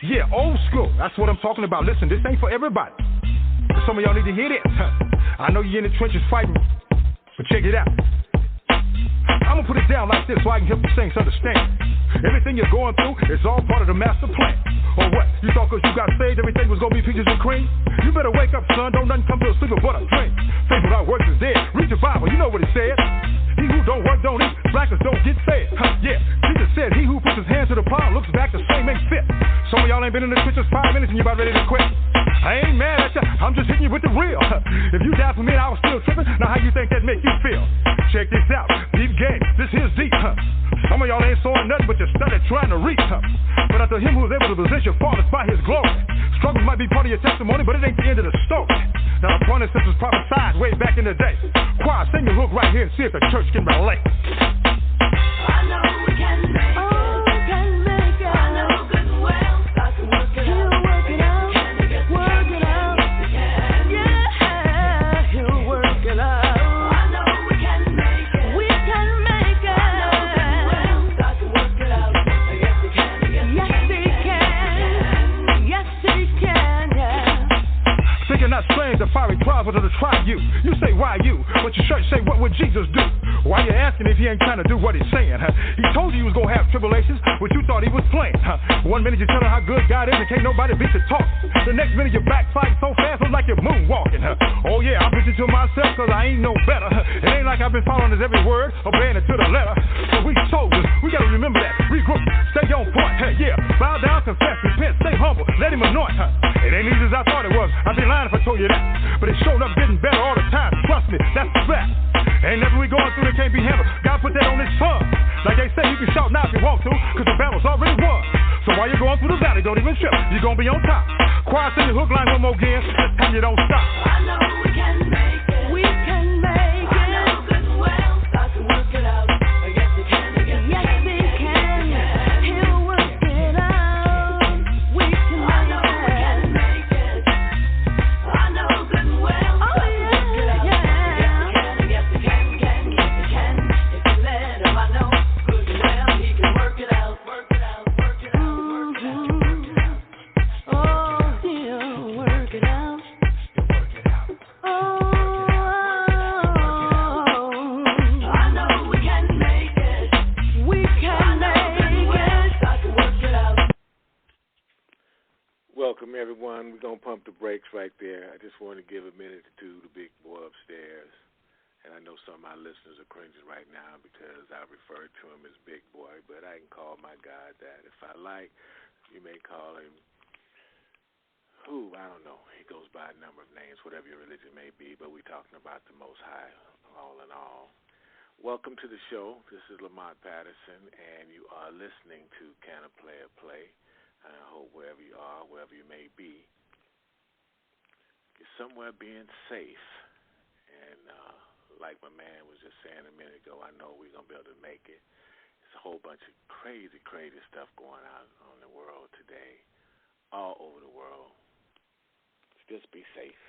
Yeah, old school. That's what I'm talking about. Listen, this ain't for everybody. Some of y'all need to hear this. I know you're in the trenches fighting, but check it out. I'm gonna put it down like this so I can help the saints understand. Everything you're going through is all part of the master plan. Or what? You thought cause you got saved everything was gonna be peaches and cream? You better wake up, son. Don't nothing come to a sleeper but a dream. Faith without works is dead. Read your Bible, you know what it said. He who don't work don't eat. Blackers don't get fed. Yeah, Jesus said he who puts his hand to the plow looks back the same ain't fit. Some of y'all ain't been in the trenches 5 minutes and you about ready to quit. I ain't mad at you, I'm just hitting you with the real. If you died for me and I was still tripping, now how you think that make you feel? Check this out, deep game, this here's deep. Some of y'all ain't sawing nothing but you started trying to reach. But unto him who is able to possess your fathers by his glory. Struggles might be part of your testimony, but it ain't the end of the story. Now the point is this was prophesied way back in the day. Choir, sing your hook right here and see if the church can relate. I know we can make it. Oh, we can make it. I know good and well. God can work it out. He'll work it out. Work it out. Yeah, he'll work it out. I know we can make it. We can make it. I know good and well. God can work it out. Yes, he can. Yes, he can. Yes, he can. Yeah. Thinking not strange, the fiery trials are to try you. You say, why you? But your church say, what would Jesus do? Why you asking if he ain't trying to do what he's saying? He told you he was going to have tribulations, but you thought he was playing. 1 minute you're telling how good God is and can't nobody beat the talk. The next minute you're backsliding so fast, it's like you're moonwalking. Oh yeah, I preach it to myself because I ain't no better. It ain't like I've been following his every word, obeying it to the letter. So we soldiers, we got to remember that. Regroup, stay on point. Yeah, bow down, confess, repent, stay humble, let him anoint. It ain't easy as I thought it was. I'd be lying if I told you that. But it showed up getting better all the time. Trust me, that's the fact. Ain't nothing we going through that can't be handled. God put that on his son. Like they say, you can shout now if you want to, cause the battle's already won. So while you're going through the valley, don't even trip. You're gonna be on top. Choir, sing your hook line one more again. This time you don't stop. I know we can make it. We can make it. I know good and well. God can work it out. Yes, he can. Yes, he can. He'll work it out. We can make it. I know we can make it. I know good and well. Oh, yeah. Yes, he can. Yes, he can. If you let him, I know good and well. He can work it out. Work it out. Work it out. Work it out. Work it out. Oh, he'll work it out. Welcome, everyone. We're going to pump the brakes right there. I just want to give a minute to the big boy upstairs. And I know some of my listeners are cringing right now because I refer to him as Big Boy, but I can call my God that if I like. You may call him, I don't know. He goes by a number of names, whatever your religion may be, but we're talking about the Most High, all in all. Welcome to the show. This is Lamont Patterson, and you are listening to Can a Player Play? I hope wherever you are, wherever you may be, you're somewhere being safe. And like my man was just saying a minute ago, I know we're going to be able to make it. There's a whole bunch of crazy, crazy stuff going on in the world today, all over the world. Just be safe.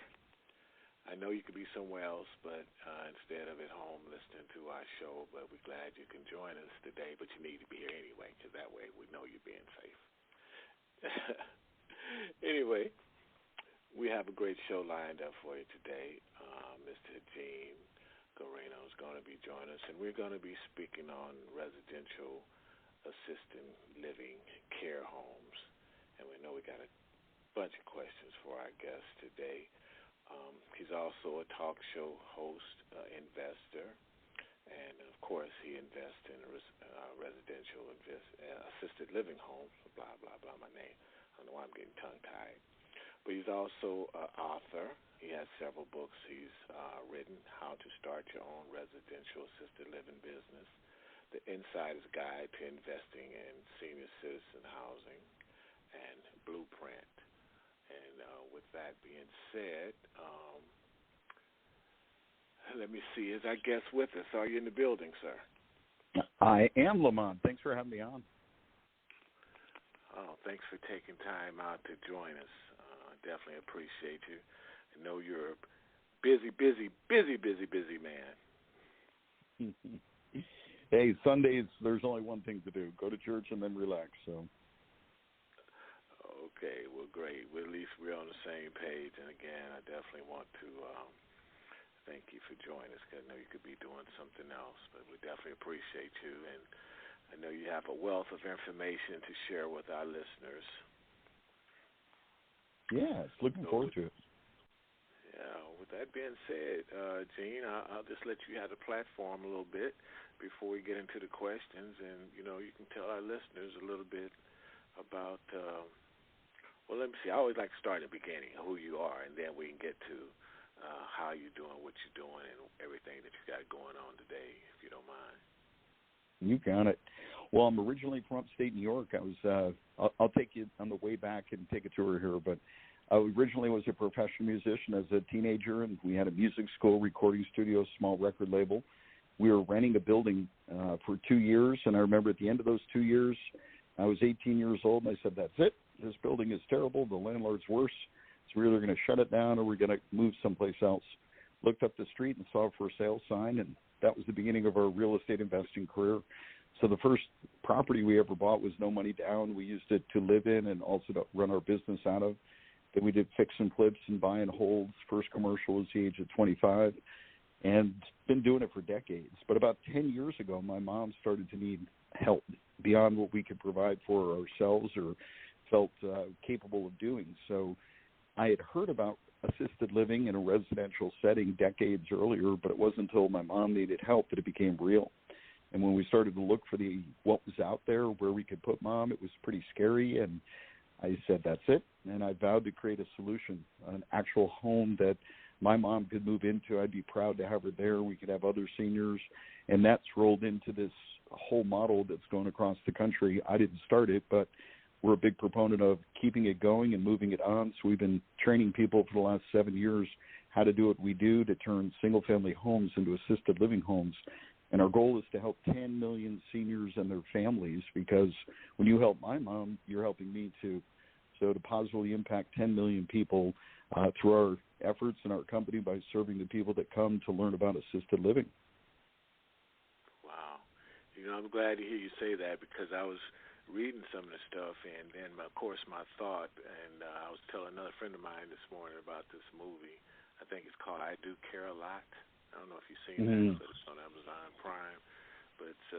I know you could be somewhere else, but instead of at home listening to our show, but we're glad you can join us today, but you need to be here anyway, because that way we know you're being safe. Anyway, we have a great show lined up for you today. Mr. Gene Garino is going to be joining us, and we're going to be speaking on residential assisted living care homes. And we know we got a bunch of questions for our guest today. He's also a talk show host, investor, and of course he invests in residential assisted living homes, blah, blah, blah, my name. I don't know why I'm getting tongue-tied. But he's also an author. He has several books he's written, How to Start Your Own Residential Assisted Living Business, The Insider's Guide to Investing in Senior Citizen Housing, and Blueprint. And with that being said, let me see. Is our guest with us? Are you in the building, sir? I am, Lamont. Thanks for having me on. Oh, thanks for taking time out to join us. Definitely appreciate you. I know you're a busy man. Hey, Sundays, there's only one thing to do. Go to church and then relax. So. Okay, well, great. Well, at least we're on the same page. And, again, I definitely want to thank you for joining us, because I know you could be doing something else, but we definitely appreciate you. And I know you have a wealth of information to share with our listeners. Yeah, looking forward to it. Yeah, with that being said, Gene, I'll just let you have the platform a little bit before we get into the questions. And, you can tell our listeners a little bit about well, let me see. I always like to start at the beginning, who you are, and then we can get to how you're doing, what you're doing, and everything that you got going on today, if you don't mind. You got it. Well, I'm originally from upstate New York. I was. I'll take you on the way back and take a tour here. But I originally was a professional musician as a teenager, and we had a music school, recording studio, small record label. We were renting a building for 2 years, and I remember at the end of those 2 years, I was 18 years old, and I said, "That's it. This building is terrible. The landlord's worse. So we're either going to shut it down or we're going to move someplace else." Looked up the street and saw a for sale sign, and that was the beginning of our real estate investing career. So the first property we ever bought was no money down. We used it to live in and also to run our business out of. Then we did fix and flips and buy and holds. First commercial was the age of 25, and been doing it for decades. But about 10 years ago, my mom started to need help beyond what we could provide for ourselves or felt capable of doing. So I had heard about assisted living in a residential setting decades earlier, but it wasn't until my mom needed help that it became real. And when we started to look for what was out there, where we could put Mom, it was pretty scary. And I said, that's it. And I vowed to create a solution, an actual home that my mom could move into. I'd be proud to have her there. We could have other seniors. And that's rolled into this whole model that's going across the country. I didn't start it, but we're a big proponent of keeping it going and moving it on. So we've been training people for the last 7 years how to do what we do to turn single-family homes into assisted living homes. And our goal is to help 10 million seniors and their families, because when you help my mom, you're helping me too. So to positively impact 10 million people through our efforts in our company by serving the people that come to learn about assisted living. Wow. I'm glad to hear you say that, because I was reading some of the stuff, and then, of course, my thought, and I was telling another friend of mine this morning about this movie. I think it's called I Do Care a Lot. I don't know if you've seen that, but it's on Amazon Prime. But it's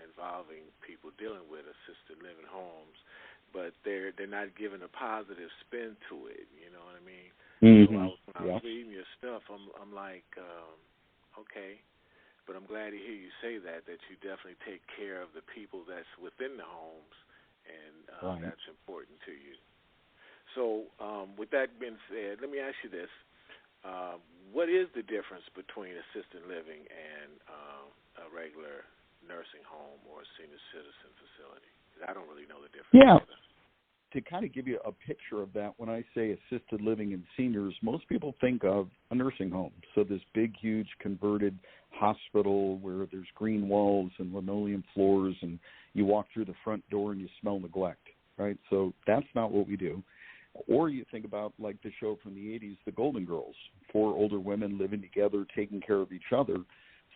involving people dealing with assisted living homes, but they're not giving a positive spin to it. You know what I mean? So when I was reading your stuff, I'm like, okay. But I'm glad to hear you say that you definitely take care of the people that's within the homes, and that's important to you. So with that being said, let me ask you this. What is the difference between assisted living and a regular nursing home or senior citizen facility? I don't really know the difference. Yeah. To kind of give you a picture of that, when I say assisted living and seniors, most people think of a nursing home. So this big, huge converted hospital where there's green walls and linoleum floors, and you walk through the front door and you smell neglect, right? So that's not what we do. Or you think about, like the show from the 80s, The Golden Girls, 4 older women living together, taking care of each other.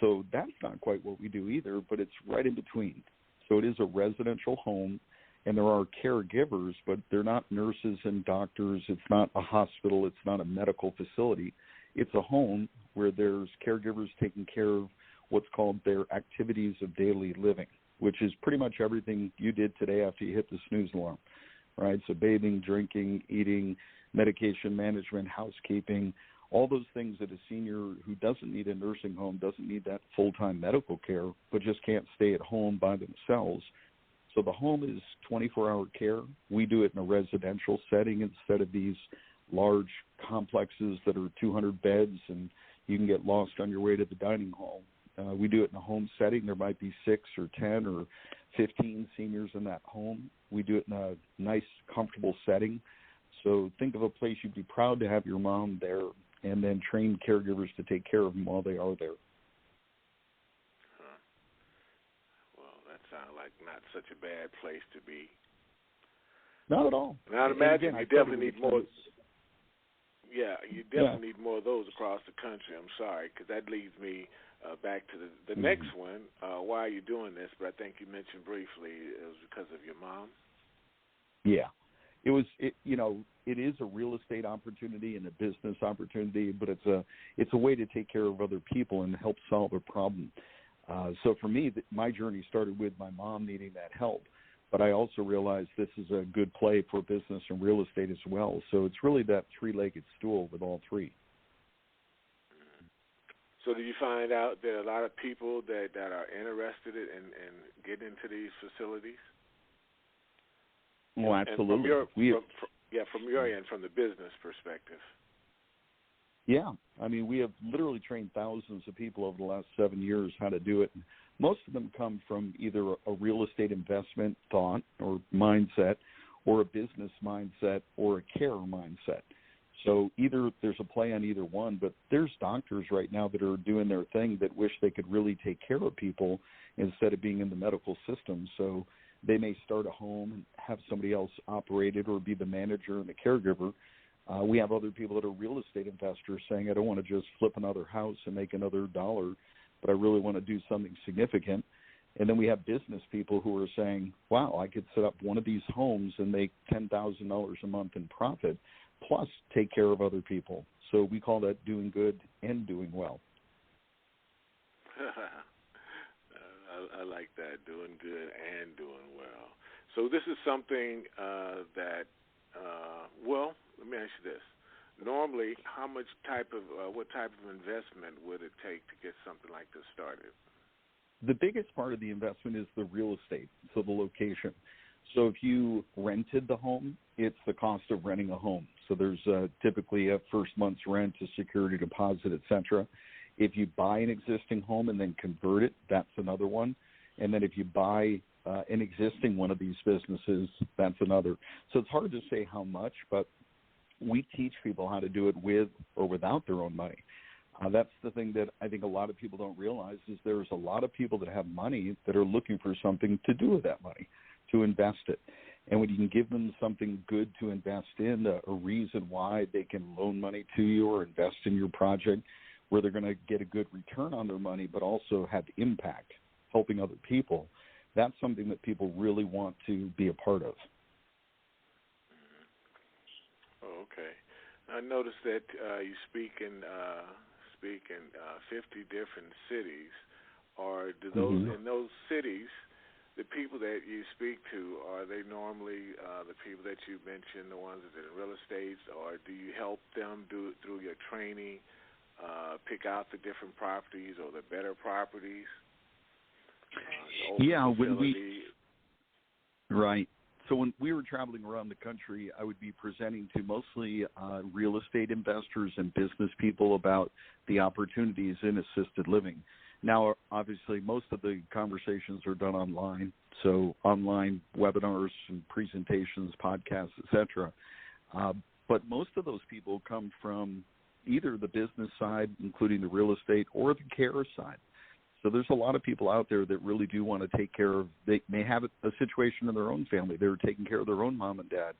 So that's not quite what we do either, but it's right in between. So it is a residential home, and there are caregivers, but they're not nurses and doctors. It's not a hospital. It's not a medical facility. It's a home where there's caregivers taking care of what's called their activities of daily living, which is pretty much everything you did today after you hit the snooze alarm, right? So bathing, drinking, eating, medication management, housekeeping, all those things that a senior who doesn't need a nursing home, doesn't need that full-time medical care, but just can't stay at home by themselves. So the home is 24-hour care. We do it in a residential setting instead of these large complexes that are 200 beds and you can get lost on your way to the dining hall. We do it in a home setting. There might be 6 or 10 or 15 seniors in that home. We do it in a nice, comfortable setting. So think of a place you'd be proud to have your mom there, and then train caregivers to take care of them while they are there. Well, that sounds like not such a bad place to be. Not at all. And I'd imagine you definitely need more. Yeah, you definitely need more of those across the country. I'm sorry, because that leads me back to the next one. Why are you doing this? But I think you mentioned briefly it was because of your mom. Yeah, it is a real estate opportunity and a business opportunity, but it's a way to take care of other people and help solve a problem. So for me, my journey started with my mom needing that help, but I also realized this is a good play for business and real estate as well. So it's really that three-legged stool with all three. So do you find out there are a lot of people that are interested in getting into these facilities? Well, absolutely. From your end, from the business perspective. Yeah. I mean, we have literally trained thousands of people over the last 7 years how to do it. Most of them come from either a real estate investment thought or mindset or a business mindset or a care mindset. So either there's a play on either one, but there's doctors right now that are doing their thing that wish they could really take care of people instead of being in the medical system. So they may start a home and have somebody else operate it or be the manager and the caregiver. We have other people that are real estate investors saying, I don't want to just flip another house and make another dollar, but I really want to do something significant. And then we have business people who are saying, wow, I could set up one of these homes and make $10,000 a month in profit, plus take care of other people. So we call that doing good and doing well. I like that, doing good and doing well. So this is something that, let me ask you this. Normally, what type of investment would it take to get something like this started? The biggest part of the investment is the real estate, so the location. So if you rented the home, it's the cost of renting a home. So there's typically a first month's rent, a security deposit, et cetera. If you buy an existing home and then convert it, that's another one. And then if you buy an existing one of these businesses, that's another. So it's hard to say how much, but we teach people how to do it with or without their own money. That's the thing that I think a lot of people don't realize is there's a lot of people that have money that are looking for something to do with that money, to invest it. And when you can give them something good to invest in, a reason why they can loan money to you or invest in your project where they're going to get a good return on their money but also have impact, helping other people, that's something that people really want to be a part of. Oh, okay. I noticed that you speak in 50 different cities. Or do those in those cities, the people that you speak to, are they normally the people that you mentioned, the ones that are in real estate, or do you help them through your training pick out the different properties or the better properties? Right. So when we were traveling around the country, I would be presenting to mostly real estate investors and business people about the opportunities in assisted living. Now, obviously, most of the conversations are done online, so online webinars and presentations, podcasts, et cetera. But most of those people come from either the business side, including the real estate, or the care side. So there's a lot of people out there that really do want to take care of, they may have a situation in their own family. They're taking care of their own mom and dad,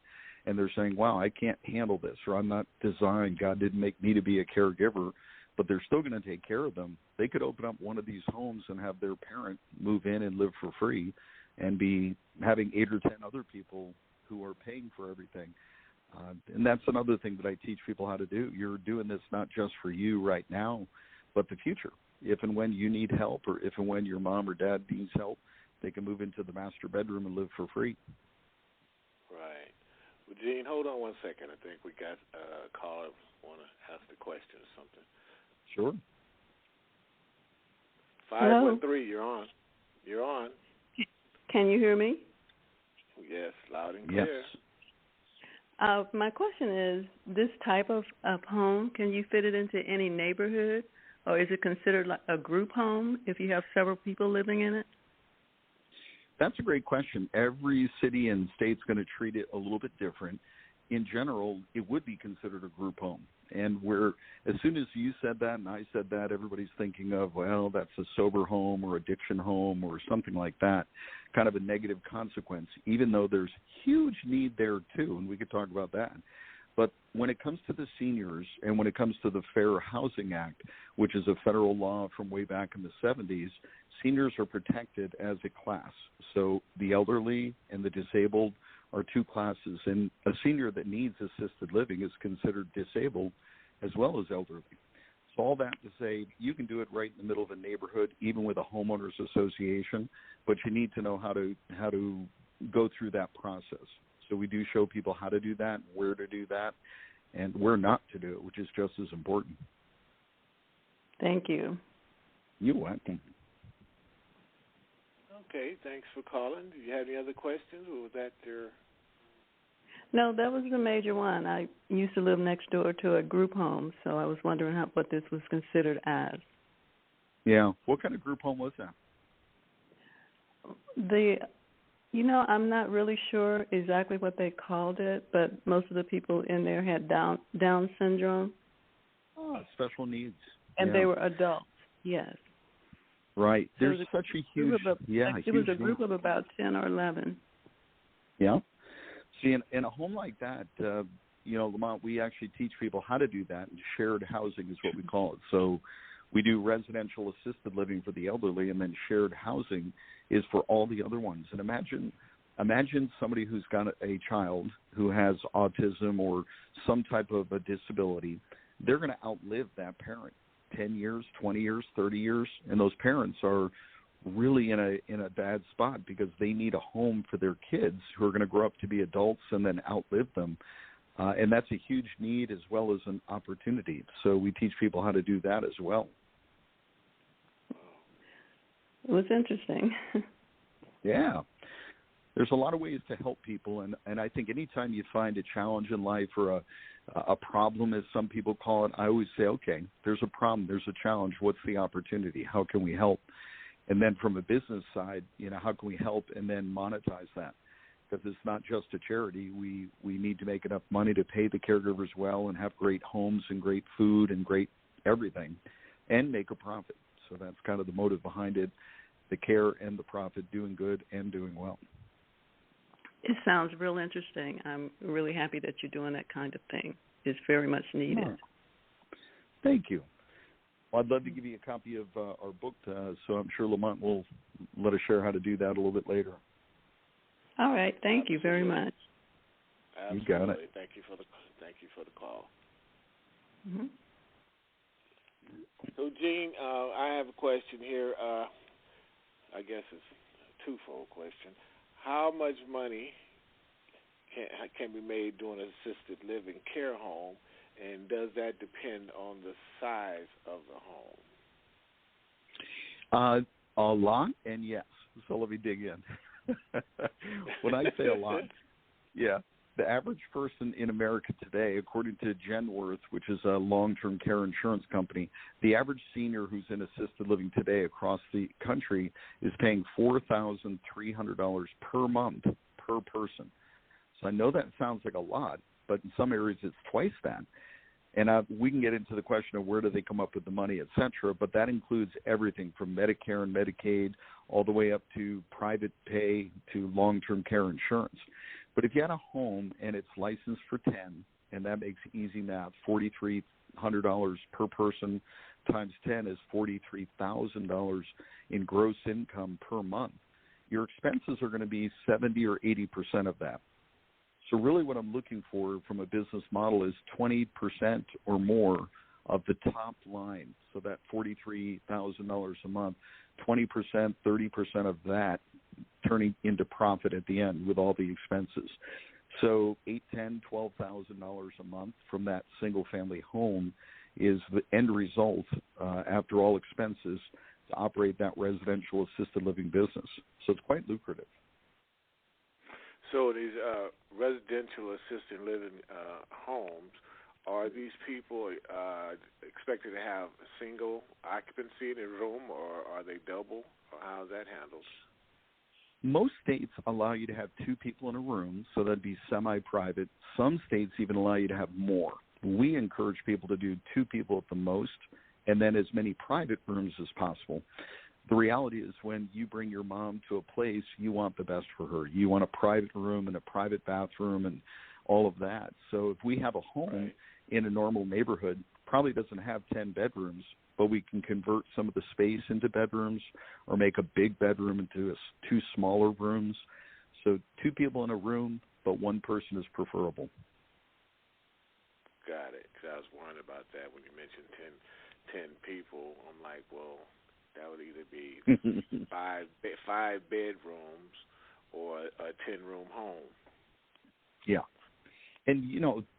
and they're saying, wow, I can't handle this, or I'm not designed, God didn't make me to be a caregiver, but they're still going to take care of them. They could open up one of these homes and have their parent move in and live for free and be having 8 or 10 other people who are paying for everything. And that's another thing that I teach people how to do. You're doing this not just for you right now, but the future. If and when you need help, or if and when your mom or dad needs help, they can move into the master bedroom and live for free. Right. Well, Gene, hold on one second. I think we got a caller want to ask the question or something. Sure. 513, you're on. You're on. Can you hear me? Yes, loud and clear. Yes. My question is, this type of home, can you fit it into any neighborhood, or is it considered like a group home if you have several people living in it? That's a great question. Every city and state's going to treat it a little bit different. In general, it would be considered a group home. And as soon as you said that and I said that, everybody's thinking of, well, that's a sober home or addiction home or something like that, kind of a negative consequence, even though there's huge need there too, and we could talk about that. But when it comes to the seniors and when it comes to the Fair Housing Act, which is a federal law from way back in the 70s, seniors are protected as a class. So the elderly and the disabled are two classes, and a senior that needs assisted living is considered disabled as well as elderly. So all that to say, you can do it right in the middle of a neighborhood, even with a homeowners association, but you need to know how to go through that process. So we do show people how to do that, where to do that, and where not to do it, which is just as important. Thank you. You're welcome. Okay, thanks for calling. Do you have any other questions, or was that your... No, that was the major one. I used to live next door to a group home, so I was wondering what this was considered as. Yeah. What kind of group home was that? I'm not really sure exactly what they called it, but most of the people in there had Down syndrome. Oh, special needs. And they were adults, yes. Right. So There's such a huge, it was a group of about 10 or 11. Yeah. See, in a home like that, Lamont, we actually teach people how to do that, and shared housing is what we call it. So we do residential assisted living for the elderly, and then shared housing is for all the other ones. And imagine somebody who's got a child who has autism or some type of a disability. They're going to outlive that parent 10 years, 20 years, 30 years, and those parents are really in a bad spot because they need a home for their kids who are going to grow up to be adults and then outlive them. And that's a huge need as well as an opportunity. So we teach people how to do that as well. It was interesting. Yeah. There's a lot of ways to help people, and I think anytime you find a challenge in life or a problem, as some people call it, I always say, okay, there's a problem, there's a challenge, what's the opportunity? How can we help? And then from a business side, how can we help and then monetize that? Because it's not just a charity. We need to make enough money to pay the caregivers well and have great homes and great food and great everything and make a profit. So that's kind of the motive behind it, the care and the profit, doing good and doing well. It sounds real interesting. I'm really happy that you're doing that kind of thing. It's very much needed. Oh. Thank you. Well, I'd love to give you a copy of our book, so I'm sure Lamont will let us share how to do that a little bit later. All right. Thank you very much. Absolutely. You got it. Thank you for the call. Mm-hmm. So, Gene, I have a question here. I guess it's a twofold question. How much money can be made doing an assisted living care home, and does that depend on the size of the home? A lot, and yes. So let me dig in. When I say a lot, yeah, the average person in America today, according to Genworth, which is a long-term care insurance company, the average senior who's in assisted living today across the country is paying $4,300 per month per person. So I know that sounds like a lot, but in some areas it's twice that. And we can get into the question of where do they come up with the money, et cetera, but that includes everything from Medicare and Medicaid all the way up to private pay to long-term care insurance. But if you had a home and it's licensed for 10, and that makes easy math, $4,300 per person times 10 is $43,000 in gross income per month. Your expenses are going to be 70 or 80% of that. So really what I'm looking for from a business model is 20% or more of the top line. So that $43,000 a month, 20%, 30% of that turning into profit at the end with all the expenses. So $8,000, $10,000, $12,000 a month from that single-family home is the end result after all expenses to operate that residential assisted living business. So it's quite lucrative. So these residential assisted living homes, are these people expected to have a single occupancy in a room, or are they double, or how is that handled? Most states allow you to have two people in a room, so that'd be semi-private. Some states even allow you to have more. We encourage people to do two people at the most, and then as many private rooms as possible. The reality is when you bring your mom to a place, you want the best for her. You want a private room and a private bathroom and all of that. So if we have a home in a normal neighborhood, probably doesn't have 10 bedrooms, but we can convert some of the space into bedrooms or make a big bedroom into two smaller rooms. So 2 people in a room, but 1 person is preferable. Got it. 'Cause I was wondering about that when you mentioned 10 people. I'm like, well, that would either be five bedrooms or a 10-room home. Yeah. And,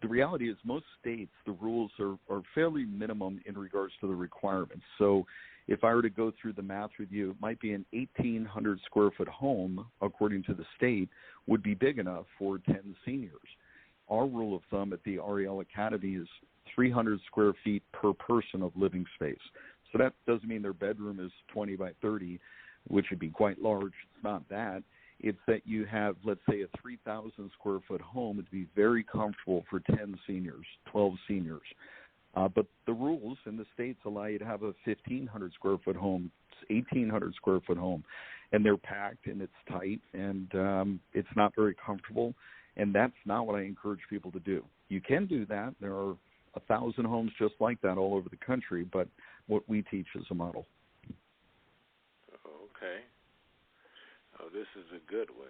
the reality is most states, the rules are fairly minimum in regards to the requirements. So if I were to go through the math with you, it might be an 1,800-square-foot home, according to the state, would be big enough for 10 seniors. Our rule of thumb at the REL Academy is 300 square feet per person of living space. So that doesn't mean their bedroom is 20 by 30, which would be quite large. It's not that. It's that you have, let's say, a 3,000-square-foot home would be very comfortable for 10 seniors, 12 seniors. But the rules in the states allow you to have a 1,500-square-foot home, 1,800-square-foot home, and they're packed and it's tight and it's not very comfortable, and that's not what I encourage people to do. You can do that. There are 1,000 homes just like that all over the country, but what we teach is a model. Okay. Oh, this is a good one.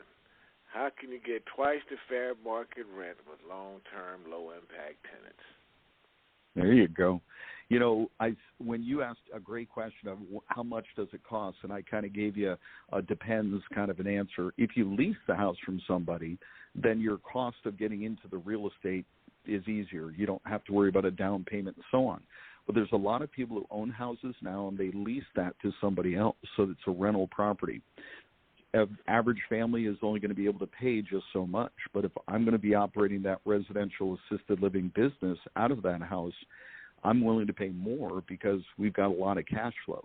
How can you get twice the fair market rent with long-term, low-impact tenants? There you go. When you asked a great question of how much does it cost, and I kind of gave you a depends kind of an answer. If you lease the house from somebody, then your cost of getting into the real estate is easier. You don't have to worry about a down payment and so on. But there's a lot of people who own houses now, and they lease that to somebody else, so it's a rental property. An average family is only going to be able to pay just so much. But if I'm going to be operating that residential assisted living business out of that house, I'm willing to pay more because we've got a lot of cash flow.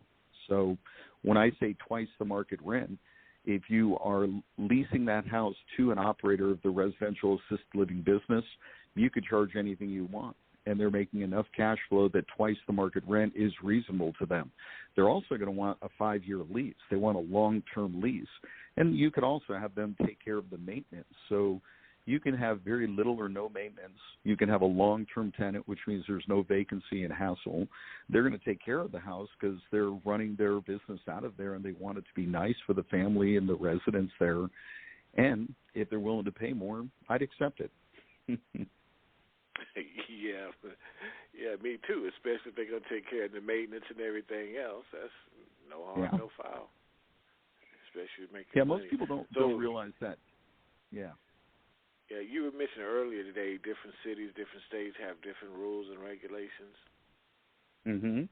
So when I say twice the market rent, if you are leasing that house to an operator of the residential assisted living business, you could charge anything you want. And they're making enough cash flow that twice the market rent is reasonable to them. They're also going to want a 5-year lease. They want a long-term lease. And you could also have them take care of the maintenance. So you can have very little or no maintenance. You can have a long-term tenant, which means there's no vacancy and hassle. They're going to take care of the house because they're running their business out of there, and they want it to be nice for the family and the residents there. And if they're willing to pay more, I'd accept it. Yeah, me too, especially if they're going to take care of the maintenance and everything else. That's no harm, no foul. Especially making money. Most people don't realize that. Yeah. Yeah, you were mentioning earlier today different cities, different states have different rules and regulations. Mm-hmm.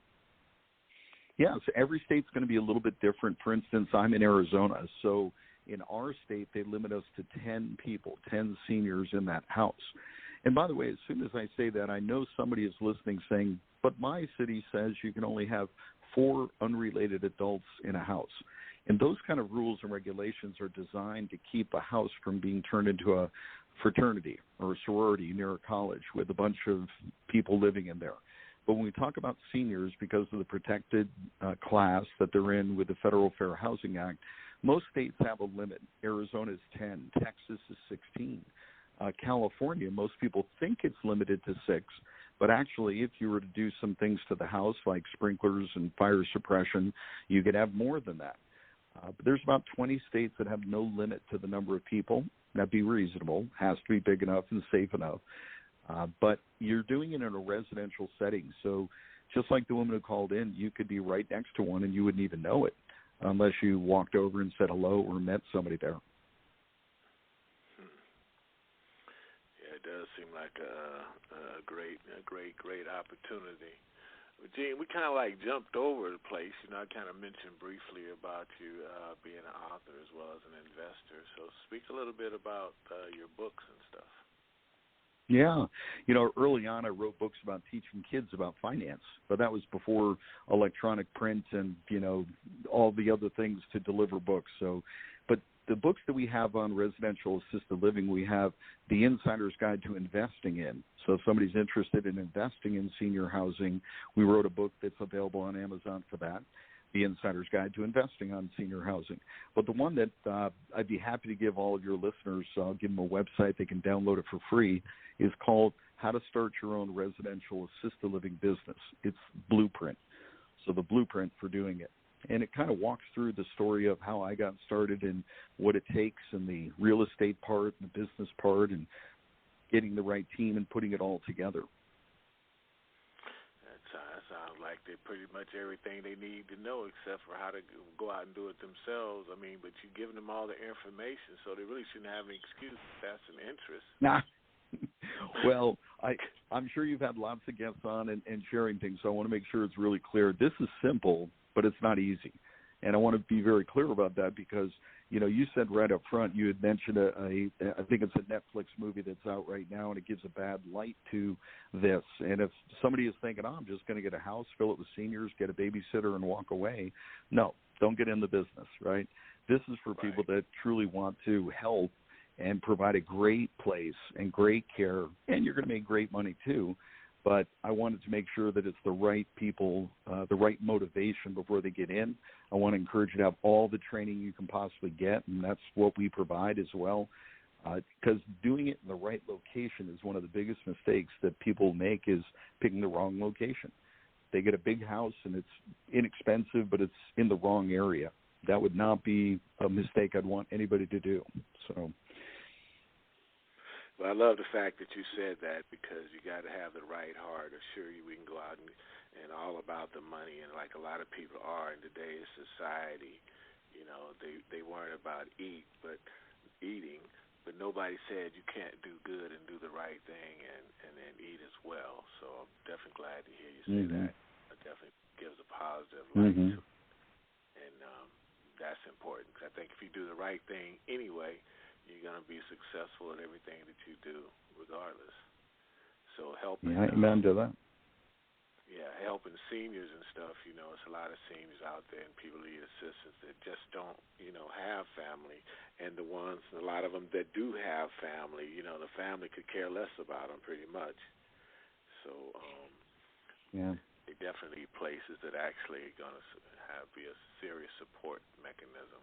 Yeah, so every state's going to be a little bit different. For instance, I'm in Arizona, so in our state they limit us to 10 people, 10 seniors in that house. And by the way, as soon as I say that, I know somebody is listening saying, but my city says you can only have 4 unrelated adults in a house. And those kind of rules and regulations are designed to keep a house from being turned into a fraternity or a sorority near a college with a bunch of people living in there. But when we talk about seniors, because of the protected class that they're in with the Federal Fair Housing Act, most states have a limit. Arizona is 10. Texas is 16. California, most people think it's limited to 6, but actually if you were to do some things to the house like sprinklers and fire suppression, you could have more than that. But there's about 20 states that have no limit to the number of people. That'd be reasonable, has to be big enough and safe enough. But you're doing it in a residential setting, so just like the woman who called in, you could be right next to one and you wouldn't even know it unless you walked over and said hello or met somebody there. It does seem like a great opportunity. Gene, we kind of like jumped over the place. I kind of mentioned briefly about you being an author as well as an investor. So speak a little bit about your books and stuff. Yeah. Early on I wrote books about teaching kids about finance, but that was before electronic print and, all the other things to deliver books. But the books that we have on residential assisted living, we have The Insider's Guide to Investing In. So if somebody's interested in investing in senior housing, we wrote a book that's available on Amazon for that. The Insider's Guide to Investing on Senior Housing. But the one that I'd be happy to give all of your listeners, I'll give them a website, they can download it for free, is called How to Start Your Own Residential Assisted Living Business. It's Blueprint, so the blueprint for doing it. And it kind of walks through the story of how I got started and what it takes and the real estate part and the business part and getting the right team and putting it all together. That sounds like they're pretty much everything they need to know except for how to go out and do it themselves. I mean, but you're giving them all the information, so they really shouldn't have any excuse if that's an interest. Nah. Well, I'm sure you've had lots of guests on and sharing things, so I want to make sure it's really clear. This is simple, but it's not easy. And I want to be very clear about that because, you know, you said right up front, you had mentioned I think it's a Netflix movie that's out right now, and it gives a bad light to this. And if somebody is thinking, oh, I'm just going to get a house, fill it with seniors, get a babysitter, and walk away, no, don't get in the business, right? This is for people that truly want to help and provide a great place and great care, and you're going to make great money too. But I wanted to make sure that it's the right people, the right motivation before they get in. I want to encourage you to have all the training you can possibly get, and that's what we provide as well. Because doing it in the right location is one of the biggest mistakes that people make, is picking the wrong location. They get a big house, and it's inexpensive, but it's in the wrong area. That would not be a mistake I'd want anybody to do. So. Well, I love the fact that you said that, because you got to have the right heart. Assure you we can go out and all about the money, and like a lot of people are in today's society, you know, they worry about eating, but nobody said you can't do good and do the right thing and then eat as well. So I'm definitely glad to hear you say that. It definitely gives a positive light to it. And that's important, because I think if you do the right thing anyway, you're going to be successful at everything that you do, regardless. So helping, amen to that. Yeah, helping seniors and stuff. You know, it's a lot of seniors out there and people need assistance that just don't, you know, have family. And a lot of them that do have family, you know, the family could care less about them pretty much. So, they definitely need places that actually are going to be a serious support mechanism.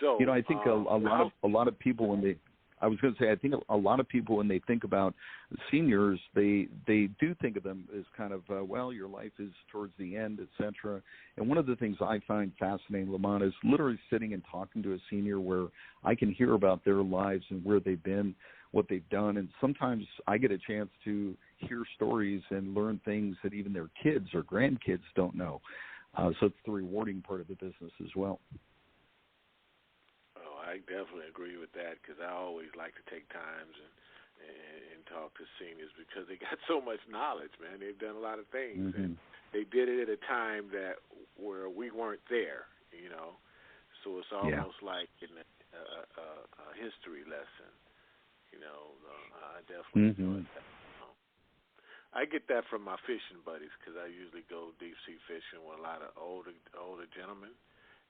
So, you know, I think a lot of people when they think about seniors, they do think of them as kind of your life is towards the end, etc. And one of the things I find fascinating, Lamont, is literally sitting and talking to a senior where I can hear about their lives and where they've been, what they've done, and sometimes I get a chance to hear stories and learn things that even their kids or grandkids don't know. So it's the rewarding part of the business as well. I definitely agree with that, because I always like to take times and talk to seniors, because they got so much knowledge, man. They've done a lot of things, and they did it at a time where we weren't there, you know. So it's almost like in a history lesson, you know. I definitely enjoy that. I get that from my fishing buddies, because I usually go deep sea fishing with a lot of older gentlemen.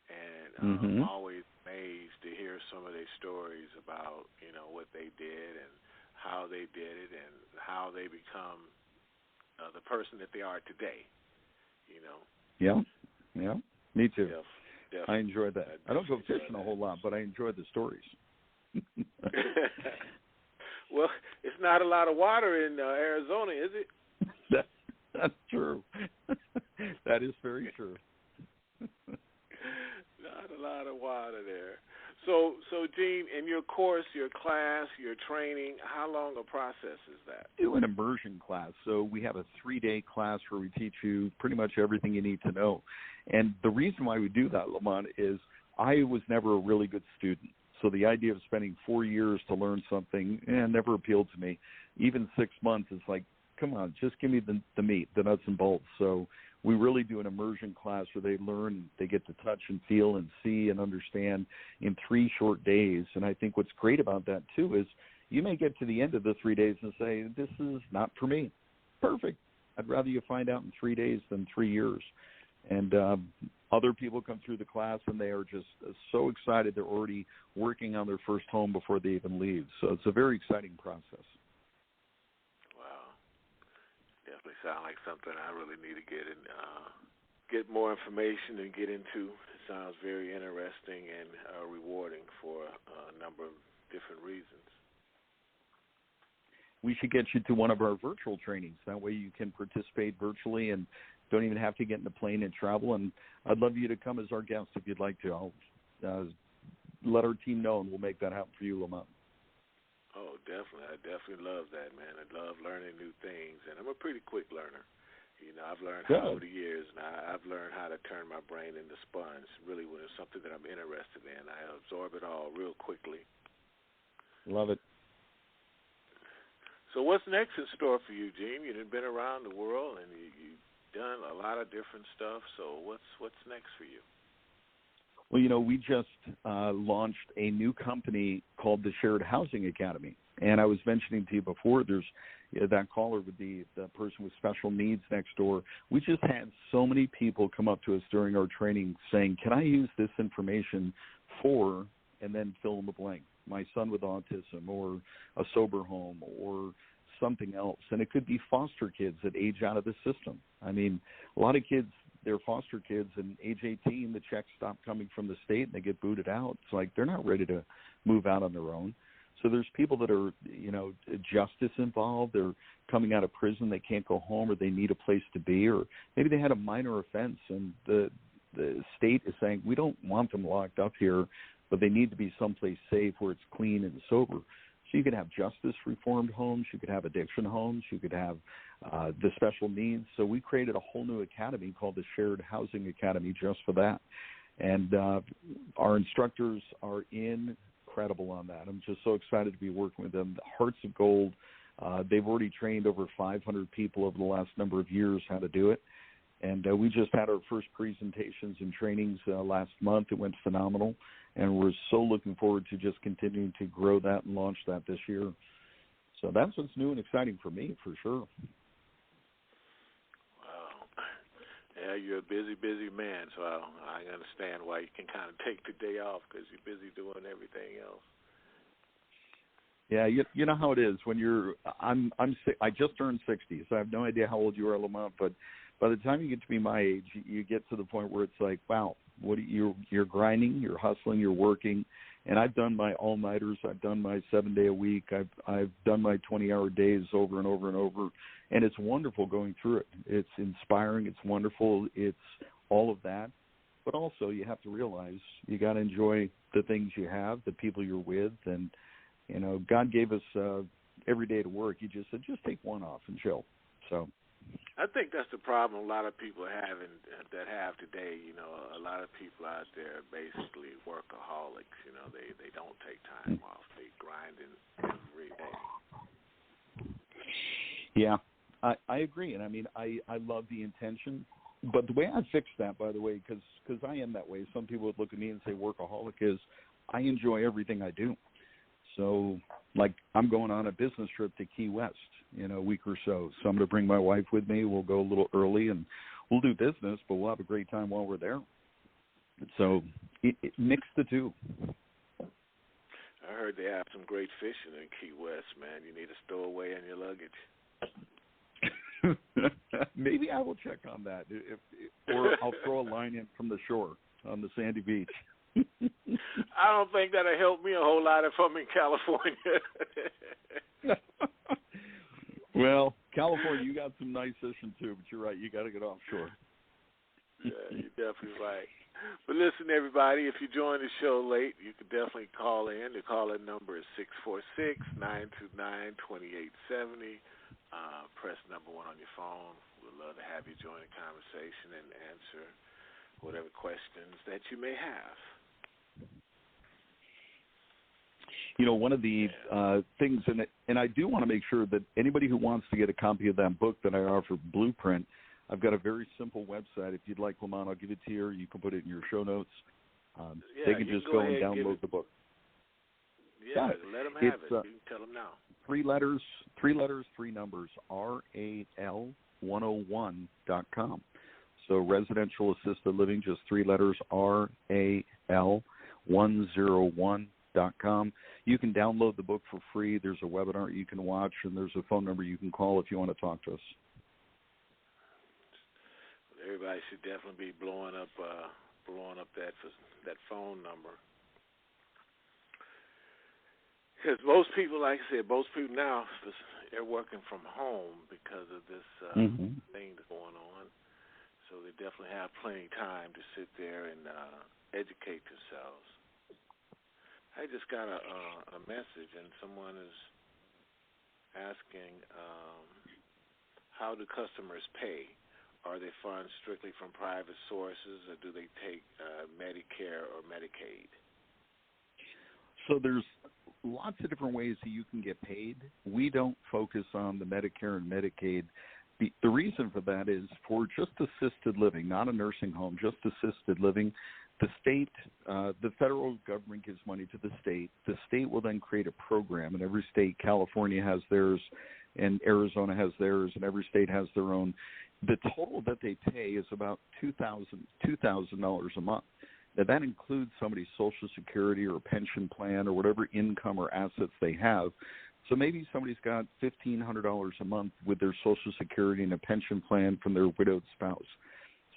And I'm always amazed to hear some of their stories about, you know, what they did and how they did it and how they become the person that they are today, you know. Yeah, me too. Definitely. I enjoy that. I don't go fishing a whole lot, but I enjoy the stories. Well, it's not a lot of water in Arizona, is it? That's true. That is very true. Not a lot of water there. So Gene, in your course, your class, your training, how long a process is that? We do an immersion class. So we have a 3-day class where we teach you pretty much everything you need to know. And the reason why we do that, Lamont, is I was never a really good student. So the idea of spending 4 years to learn something never appealed to me. Even 6 months is like, come on, just give me the meat, the nuts and bolts. So we really do an immersion class where they learn, they get to touch and feel and see and understand in 3 short days. And I think what's great about that, too, is you may get to the end of the 3 days and say, this is not for me. Perfect. I'd rather you find out in 3 days than 3 years. And other people come through the class, and they are just so excited they're already working on their first home before they even leave. So it's a very exciting process. Wow. sounds like something I really need to get more information and get into. It sounds very interesting and rewarding for a number of different reasons. We should get you to one of our virtual trainings. That way you can participate virtually and don't even have to get in the plane and travel. And I'd love you to come as our guest if you'd like to. I'll let our team know, and we'll make that happen for you, Lamont. Oh, definitely. I definitely love that, man. I love learning new things, and I'm a pretty quick learner. You know, I've learned how over the years, and I've learned how to turn my brain into sponge. Really, when it's something that I'm interested in, I absorb it all real quickly. Love it. So what's next in store for you, Gene? You've been around the world, and you've done a lot of different stuff. So what's next for you? Well, you know, we just launched a new company called the Shared Housing Academy. And I was mentioning to you before, there's that caller with the person with special needs next door. We just had so many people come up to us during our training saying, can I use this information for, and then fill in the blank, my son with autism or a sober home or something else. And it could be foster kids that age out of the system. I mean, a lot of kids, they're foster kids, and age 18, the checks stop coming from the state and they get booted out. It's like they're not ready to move out on their own. So there's people that are, you know, justice involved. They're coming out of prison. They can't go home, or they need a place to be, or maybe they had a minor offense and the state is saying, we don't want them locked up here, but they need to be someplace safe where it's clean and sober. So you could have justice reformed homes. You could have addiction homes. You could have the special needs. So we created a whole new academy called the Shared Housing Academy just for that. And our instructors are incredible on that. I'm just so excited to be working with them. Hearts of Gold. They've already trained over 500 people over the last number of years how to do it. And we just had our first presentations and trainings last month. It went phenomenal. And we're so looking forward to just continuing to grow that and launch that this year. So that's what's new and exciting for me, for sure. Wow. Yeah, you're a busy, busy man, so I understand why you can kind of take the day off, because you're busy doing everything else. Yeah, you know how it is when I just turned 60, so I have no idea how old you are, Lamont, but by the time you get to be my age, you get to the point where it's like, wow, you're grinding, you're hustling, you're working. And I've done my all-nighters. I've done my 7-day-a-week. I've done my 20-hour days over and over and over. And it's wonderful going through it. It's inspiring. It's wonderful. It's all of that. But also you have to realize you got to enjoy the things you have, the people you're with. And, you know, God gave us every day to work. He just said, just take one off and chill. So I think that's the problem a lot of people have today. You know, a lot of people out there are basically workaholics. You know, they don't take time off. They grinding every day. Yeah, I agree. And, I mean, I love the intention. But the way I fix that, by the way, because I am that way, some people would look at me and say workaholic, is I enjoy everything I do. So, like, I'm going on a business trip to Key West in a week or so. So I'm going to bring my wife with me. We'll go a little early, and we'll do business, but we'll have a great time while we're there. So it mix the two. I heard they have some great fishing in Key West, man. You need to stow away in your luggage. Maybe I will check on that, or I'll throw a line in from the shore on the sandy beach. I don't think that'll help me a whole lot if I'm in California. Well, California, you got some nice fishing too, but you're right. You got to get offshore. Yeah, you're definitely right. But listen, everybody, if you join the show late, you can definitely call in. The call-in number is 646-929-2870. Press number 1 on your phone. We'd love to have you join the conversation and answer whatever questions that you may have. You know, one of the things, and I do want to make sure that anybody who wants to get a copy of that book that I offer, Blueprint, I've got a very simple website. If you'd like, Lamont, I'll give it to you, or you can put it in your show notes. They can just go and download the book. Yeah, let them have it. You can tell them now. 3 letters, 3 numbers, RAL101.com. So residential assisted living, just 3 letters, RAL101.com. You can download the book for free. There's a webinar you can watch, and there's a phone number you can call if you want to talk to us. everybody should definitely be blowing up that phone number. Because most people, like I said, now, they're working from home because of this thing that's going on. So they definitely have plenty of time to sit there and educate themselves. I just got a message, and someone is asking, how do customers pay? Are they funds strictly from private sources, or do they take Medicare or Medicaid? So there's lots of different ways that you can get paid. We don't focus on the Medicare and Medicaid. The reason for that is for just assisted living, not a nursing home, just assisted living. The state, the federal government gives money to the state. The state will then create a program, and every state, California has theirs, and Arizona has theirs, and every state has their own. The total that they pay is about $2,000 a month. Now, that includes somebody's Social Security or a pension plan or whatever income or assets they have. So maybe somebody's got $1,500 a month with their Social Security and a pension plan from their widowed spouse.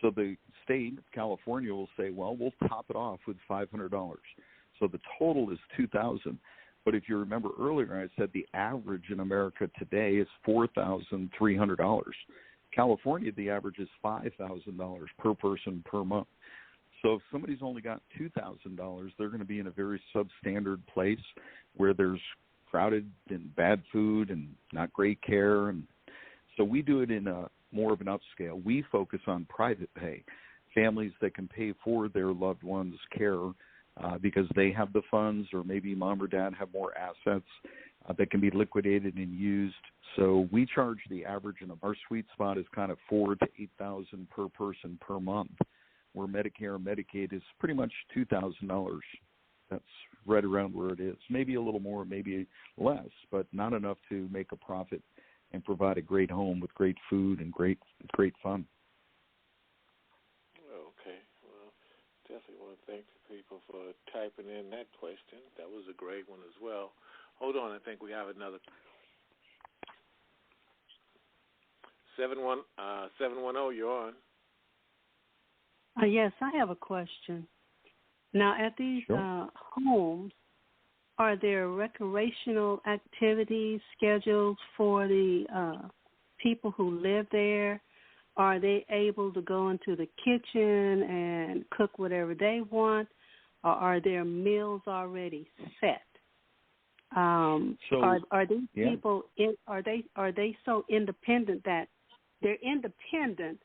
So the state, California, will say, well, we'll top it off with $500. So the total is $2,000. But if you remember earlier, I said the average in America today is $4,300. California, the average is $5,000 per person per month. So if somebody's only got $2,000, they're going to be in a very substandard place where there's crowded and bad food and not great care. And so we do it in a more of an upscale. We focus on private pay, families that can pay for their loved ones' care because they have the funds, or maybe mom or dad have more assets that can be liquidated and used. So we charge the average, and our sweet spot is kind of $4,000 to $8,000 per person per month, where Medicare and Medicaid is pretty much $2,000. That's right around where it is. Maybe a little more, maybe less, but not enough to make a profit and provide a great home with great food and great fun. Okay. Well, definitely want to thank the people for typing in that question. That was a great one as well. Hold on, I think we have another. 710, you're on. Yes, I have a question. Now, at these homes, are there recreational activities scheduled for the people who live there? Are they able to go into the kitchen and cook whatever they want, or are their meals already set? Are these people are they so independent that they're independent,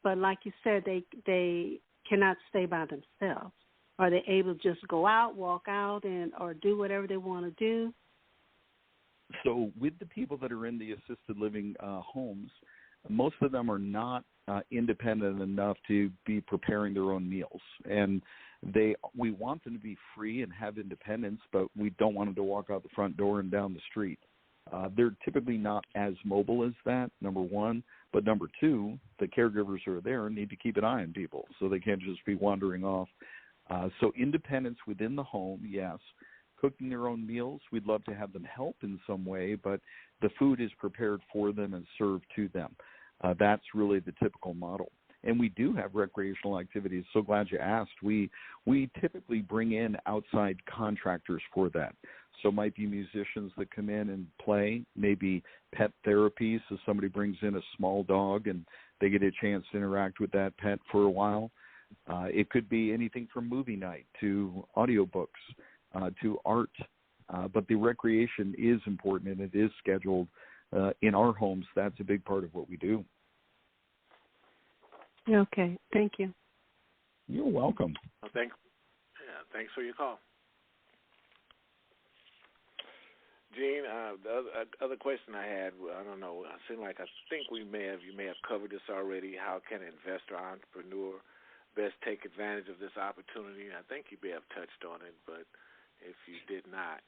but like you said, they cannot stay by themselves? Are they able to just go out, walk out, or do whatever they want to do? So with the people that are in the assisted living homes, most of them are not independent enough to be preparing their own meals. And we want them to be free and have independence, but we don't want them to walk out the front door and down the street. They're typically not as mobile as that, number one. But number two, the caregivers who are there need to keep an eye on people, so they can't just be wandering off. So independence within the home, yes. Cooking their own meals, we'd love to have them help in some way, but the food is prepared for them and served to them. That's really the typical model. And we do have recreational activities. So glad you asked. We typically bring in outside contractors for that. So it might be musicians that come in and play, maybe pet therapy, so somebody brings in a small dog and they get a chance to interact with that pet for a while. It could be anything from movie night to audiobooks to art. But the recreation is important, and it is scheduled in our homes. That's a big part of what we do. Okay. Thank you. You're welcome. Well, thanks for your call. Gene, the other question I had, I don't know, I think you may have covered this already. How can an investor, entrepreneur best take advantage of this opportunity? I think you may have touched on it, but if you did not.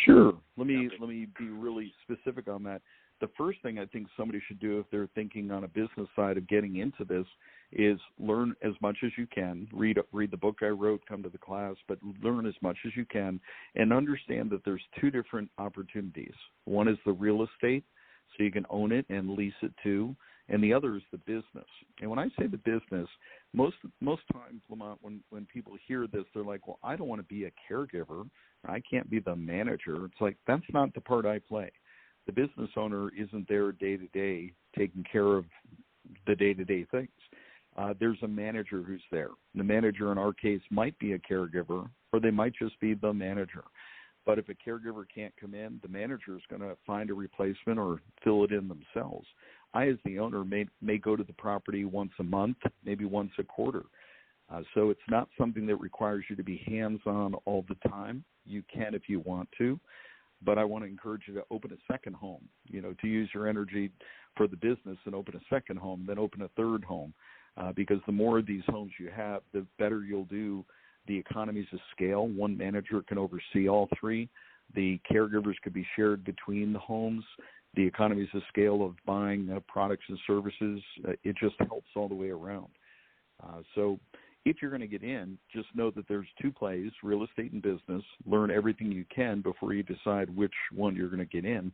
Sure. Let me be really specific on that. The first thing I think somebody should do if they're thinking on a business side of getting into this is learn as much as you can. Read the book I wrote, come to the class, but learn as much as you can and understand that there's two different opportunities. One is the real estate, so you can own it and lease it too, and the other is the business. And when I say the business, most times, Lamont, when people hear this, they're like, well, I don't want to be a caregiver. I can't be the manager. It's like, that's not the part I play. The business owner isn't there day-to-day taking care of the day-to-day things. There's a manager who's there. The manager in our case might be a caregiver, or they might just be the manager. But if a caregiver can't come in, the manager is going to find a replacement or fill it in themselves. I, as the owner, may go to the property once a month, maybe once a quarter. So it's not something that requires you to be hands-on all the time. You can if you want to, but I want to encourage you to open a second home, to use your energy for the business and open a second home, then open a third home, because the more of these homes you have, the better you'll do the economies of scale. One manager can oversee all three. The caregivers could be shared between the homes. The economies of scale of buying products and services, it just helps all the way around. So if you're going to get in, just know that there's two plays, real estate and business. Learn everything you can before you decide which one you're going to get in.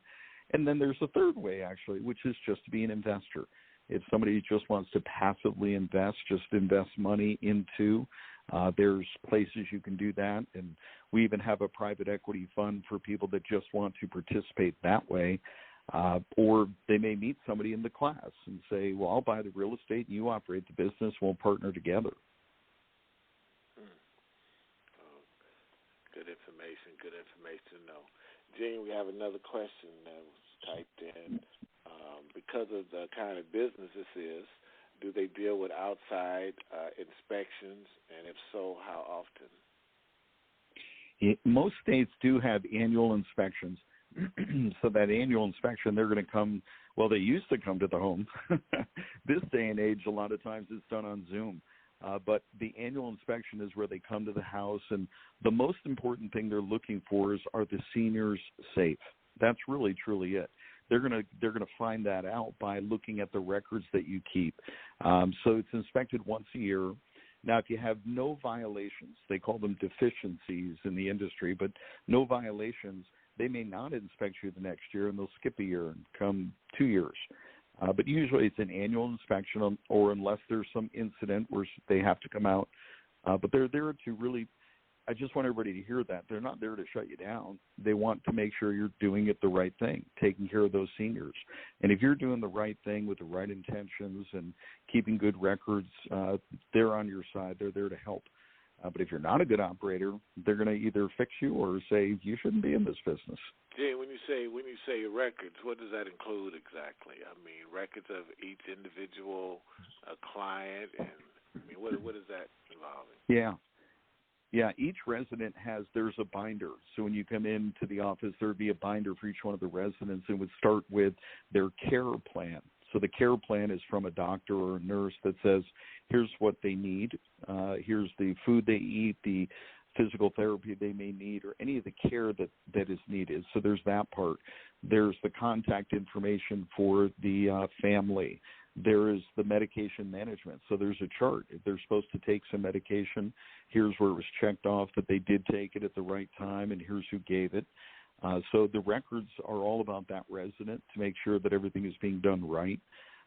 And then there's a third way, actually, which is just to be an investor. If somebody just wants to passively invest, just invest money into, there's places you can do that. And we even have a private equity fund for people that just want to participate that way. Or they may meet somebody in the class and say, well, I'll buy the real estate and you operate the business. We'll partner together. Good information to know. Gene, we have another question that was typed in. Because of the kind of business this is, do they deal with outside inspections, and if so, how often? Most states do have annual inspections. So that annual inspection, they're going to come, well, they used to come to the home. This day and age, a lot of times it's done on Zoom. But the annual inspection is where they come to the house, and the most important thing they're looking for is, are the seniors safe? That's really, truly it. They're going to find that out by looking at the records that you keep. So it's inspected once a year. Now, if you have no violations, they call them deficiencies in the industry, but no violations, they may not inspect you the next year, and they'll skip a year and come 2 years. But usually it's an annual inspection, or unless there's some incident where they have to come out. But they're there to really, I just want everybody to hear that. They're not there to shut you down. They want to make sure you're doing it the right thing, taking care of those seniors. And if you're doing the right thing with the right intentions and keeping good records, they're on your side. They're there to help. But if you're not a good operator, they're going to either fix you or say you shouldn't be in this business. Jay, when you say records, what does that include exactly? I mean, records of each individual client, and I mean, what is that involving? Yeah. Each resident there's a binder. So when you come into the office, there would be a binder for each one of the residents. It would start with their care plan. So the care plan is from a doctor or a nurse that says, here's what they need. Here's the food they eat, the physical therapy they may need, or any of the care that is needed. So there's that part. There's the contact information for the family. There is the medication management. So there's a chart. If they're supposed to take some medication, here's where it was checked off that they did take it at the right time, and here's who gave it. So the records are all about that resident to make sure that everything is being done right.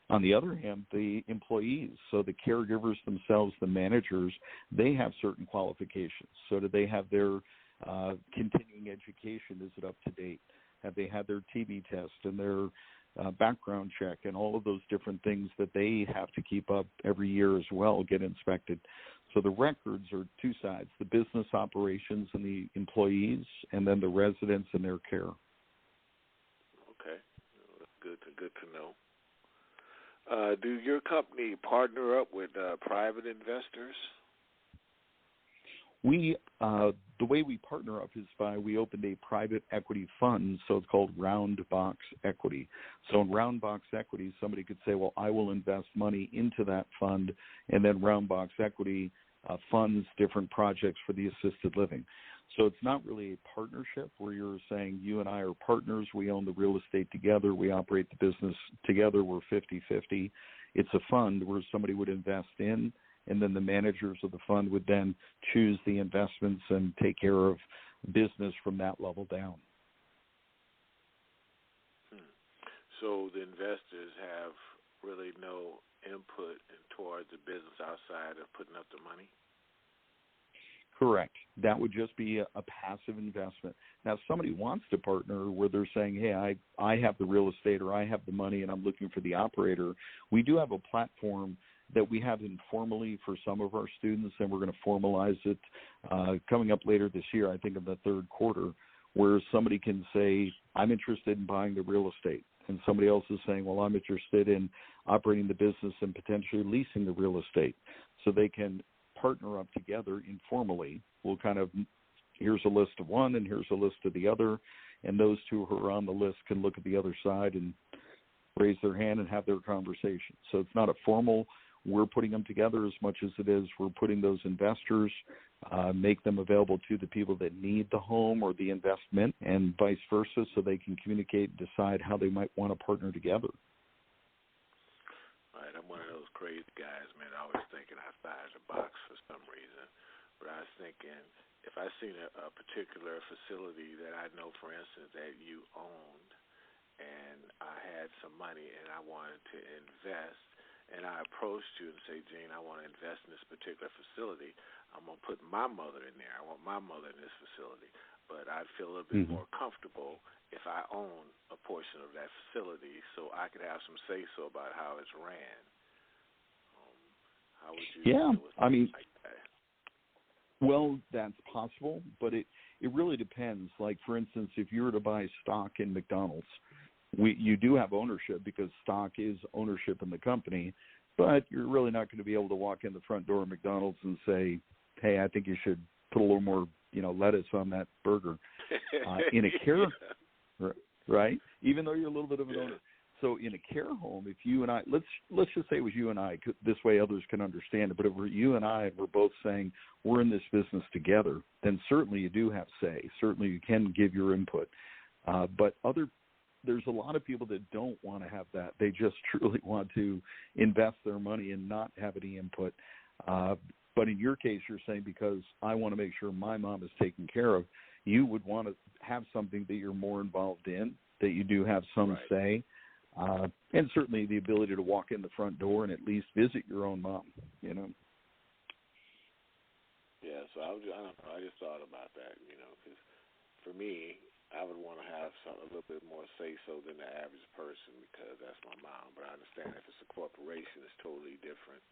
On the other hand, the employees, so the caregivers themselves, the managers, they have certain qualifications. So do they have their continuing education? Is it up to date? Have they had their TB test and their background check and all of those different things that they have to keep up every year as well, get inspected? So the records are two sides, the business operations and the employees, and then the residents and their care. Okay. That's good to know. Do your company partner up with private investors? The way we partner up is we opened a private equity fund, so it's called Round Box Equity. So in Round Box Equity, somebody could say, well, I will invest money into that fund, and then Round Box Equity funds different projects for the assisted living. So it's not really a partnership where you're saying you and I are partners, we own the real estate together, we operate the business together, we're 50-50. It's a fund where somebody would invest in, and then the managers of the fund would then choose the investments and take care of business from that level down. So the investors have really no input towards the business outside of putting up the money? Correct. That would just be a passive investment. Now, if somebody wants to partner where they're saying, hey, I have the real estate or I have the money and I'm looking for the operator, we do have a platform that we have informally for some of our students, and we're going to formalize it coming up later this year, I think in the third quarter, where somebody can say, I'm interested in buying the real estate. And somebody else is saying, well, I'm interested in operating the business and potentially leasing the real estate. So they can partner up together informally. We'll kind of, here's a list of one and here's a list of the other, and those two who are on the list can look at the other side and raise their hand and have their conversation. So it's not a formal, we're putting them together as much as it is we're putting those investors, make them available to the people that need the home or the investment, and vice versa, so they can communicate and decide how they might want to partner together. Right, I'm one of those crazy guys, man. I was thinking outside the box for some reason. But I was thinking, if I seen a particular facility that I know, for instance, that you owned, and I had some money and I wanted to invest, and I approached you and say, Gene, I want to invest in this particular facility, I'm going to put my mother in there. I want my mother in this facility. But I'd feel a little bit more comfortable if I own a portion of that facility so I could have some say-so about how it's ran. How would you deal with something like that? Well, that's possible, but it really depends. Like, for instance, if you were to buy stock in McDonald's, you do have ownership because stock is ownership in the company, but you're really not going to be able to walk in the front door of McDonald's and say, hey, I think you should put a little more, lettuce on that burger. In a care, right? Even though you're a little bit of an owner. So in a care home, if you and I, let's just say it was you and I, this way others can understand it, but if we're you and I, we're both saying we're in this business together, then certainly you do have say. Certainly you can give your input. But there's a lot of people that don't want to have that. They just truly want to invest their money and not have any input. But in your case, you're saying because I want to make sure my mom is taken care of, you would want to have something that you're more involved in, that you do have some say, and certainly the ability to walk in the front door and at least visit your own mom, Yeah, so I don't know. I just thought about that, because for me, I would want to have a little bit more say-so than the average person because that's my mom. But I understand if it's a corporation, it's totally different.